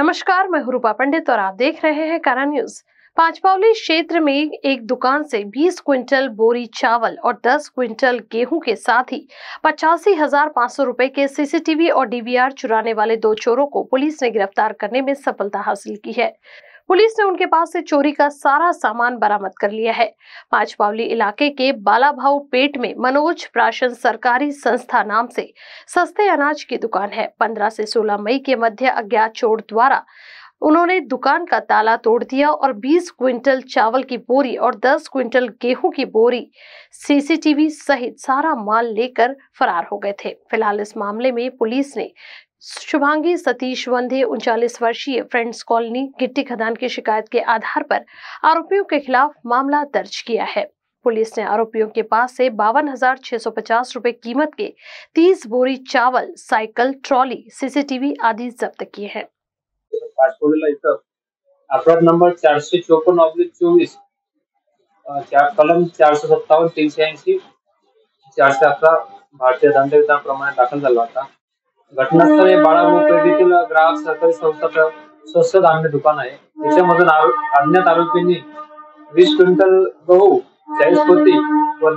नमस्कार, मैं हूं रूपा पंडित और आप देख रहे हैं कारा न्यूज। पांचपावली क्षेत्र में एक दुकान से 20 क्विंटल बोरी चावल और 10 क्विंटल गेहूं के साथ ही 85,500 रुपए के सीसीटीवी और डीवीआर चुराने वाले दो चोरों को पुलिस ने गिरफ्तार करने में सफलता हासिल की है। पुलिस ने उनके पास से चोरी का सारा सामान बरामद कर लिया है। पांचपावली इलाके के बालाभाऊ पेट में मनोज प्राशन सरकारी संस्था नाम से सस्ते अनाज की दुकान है। 15 से 16 मई के मध्य अज्ञात चोर द्वारा उन्होंने दुकान का ताला तोड़ दिया और 20 क्विंटल चावल की बोरी और 10 क्विंटल गेहूं की बोरी सीसीटीवी सहित सारा माल लेकर फरार हो गए थे। फिलहाल इस मामले में पुलिस ने शुभांगी सतीश वंदे 39 वर्षीय फ्रेंड्स कॉलोनी गिट्टी खदान की शिकायत के आधार पर आरोपियों के खिलाफ मामला दर्ज किया है। पुलिस ने आरोपियों के पास से 52,650 रुपए कीमत के 30 बोरी चावल, साइकिल, ट्रॉली, सीसीटीवी आदि जब्त किए हैं। अपराध नंबर 454/24 कलम 457, 380, 411 भारतीय दंड प्रमाणे दाखल झाला होता। घटनास्थळी बाळाभाऊ पेठ येथील ग्राहक सहकारी संस्थाचं स्वस्त धान्य दुकान आहे। याच्यामधून अज्ञात आरोपींनी 20 क्विंटल गहू, 40 पोती व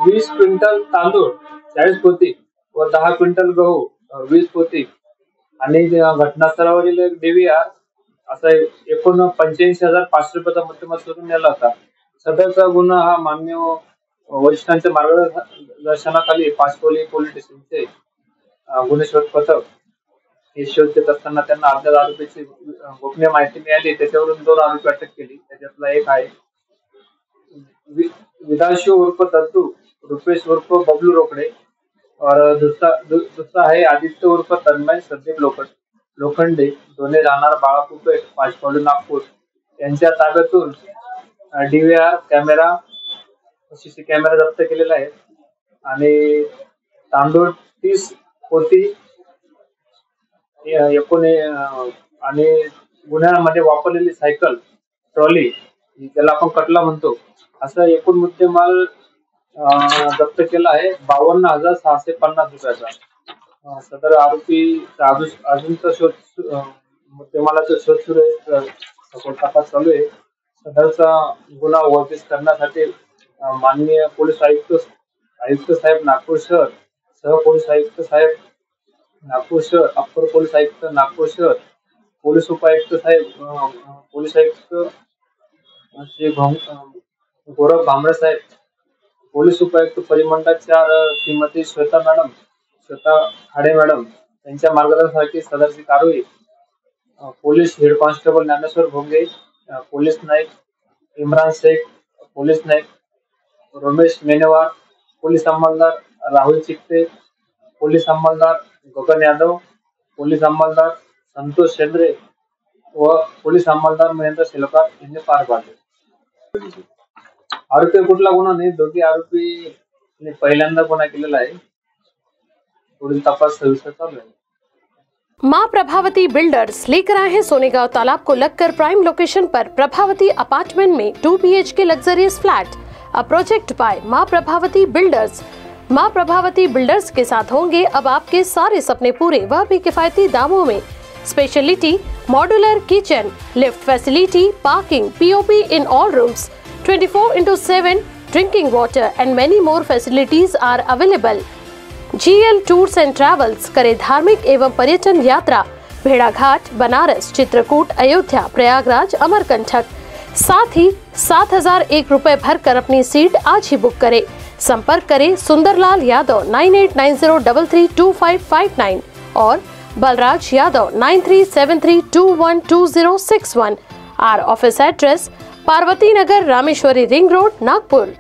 20 क्विंटल तांदूळ, 40 पोती व 10 क्विंटल गहू, 20 पोती आणि घटनास्थळावरील एक डीव्हीआर असा एकूण 85,500 रुपयाचा मुद्देमाल चोरून नेला होता। सदरचा गुन्हा हा मान्य वरिष्ठांच्या मार्गदर्शनाखाली पाचपावली पोलीस स्टेशनचे गुन्हे शोध पथक हे शोध घेत असताना त्यांना अज्ञात आरोपीची गोपनीय माहिती मिळाली। त्याच्यावरून 2 आरोपी अटक केली। त्याच्यातला एक आहे विदाशु उर्फ दत्तू, रुपेश उर्फ बबलू रोकडे और दूसरा है आदित्य उर्फ तन्मय संदीप लोखंडे, दोन्ही राहणार बाळाभाऊ पेठ, पाचपावली, नागपूर यांच्या ताब्यातून डीव्हीआर कॅमेरा, सीसी कॅमेरा जप्त केलेला आहे आणि तांदूळ 30 पोती एकूण आणि गुन्ह्यामध्ये वापरलेली सायकल, ट्रॉली ज्याला आपण कटला म्हणतो, असं एकूण मुद्देमाल जप्त केला आहे 52,650 रुपयाचा। सदर आरोपी अजूनचा शोध मुद्देमालाचा शोध सुरू आहे, तपास चालू आहे। सदरचा गुन्हा उघडकीस करण्यासाठी माननीय पोलीस आयुक्त साहेब नागपूर शहर, सह पोलीस आयुक्त साहेब नागपूर शहर, अप्पर पोलीस आयुक्त नागपूर शहर, पोलीस उपायुक्त साहेब, पोलीस आयुक्त श्री गौरव भांबरे साहेब, पोलीस उपायुक्त परिमंडळ 4 श्रीमती श्वेता खाडे मॅडम यांच्या मार्गदर्शनाखाली सदरची कारवाई police head constable Dnyaneshwar Bhonge, police Naik Imran Shaikh, police Naik Ramesh Menewar, police अंमलदार राहुल चिकते, पोलीस अंमलदार गगन यादव, पोलीस अंमलदार संतोष शेंद्रे व पोलीस अंमलदार महेंद्र शेलकार यांनी पार पाडले। आरोपी कुठला गुन्हा नाही, दोघी आरोपी पहिल्यांदा गुन्हा केलेला आहे। पुढील तपास सविस्तर चालू आहे। मां प्रभावती बिल्डर्स लेकर आए हैं सोनेगांव तालाब को लगकर प्राइम लोकेशन पर प्रभावती अपार्टमेंट में 2 BHK luxurious flat. A project by मां प्रभावती बिल्डर्स। मां प्रभावती बिल्डर्स के साथ होंगे अब आपके सारे सपने पूरे, वह भी किफायती दामों में। Speciality modular kitchen, lift facility, parking, POP in all rooms, 24/7 drinking water and many more facilities are available. GL tours and travels करे धार्मिक एवं पर्यटन यात्रा भेड़ाघाट, बनारस, चित्रकूट, अयोध्या, प्रयागराज, अमरकंटक। साथ ही 7,001 रुपए भरकर अपनी सीट आज ही बुक करें। संपर्क करें सुंदरलाल यादव 9890332559 और बलराज यादव 9373212061। आवर office address Parvati Nagar, Rameshwari ring road, Nagpur.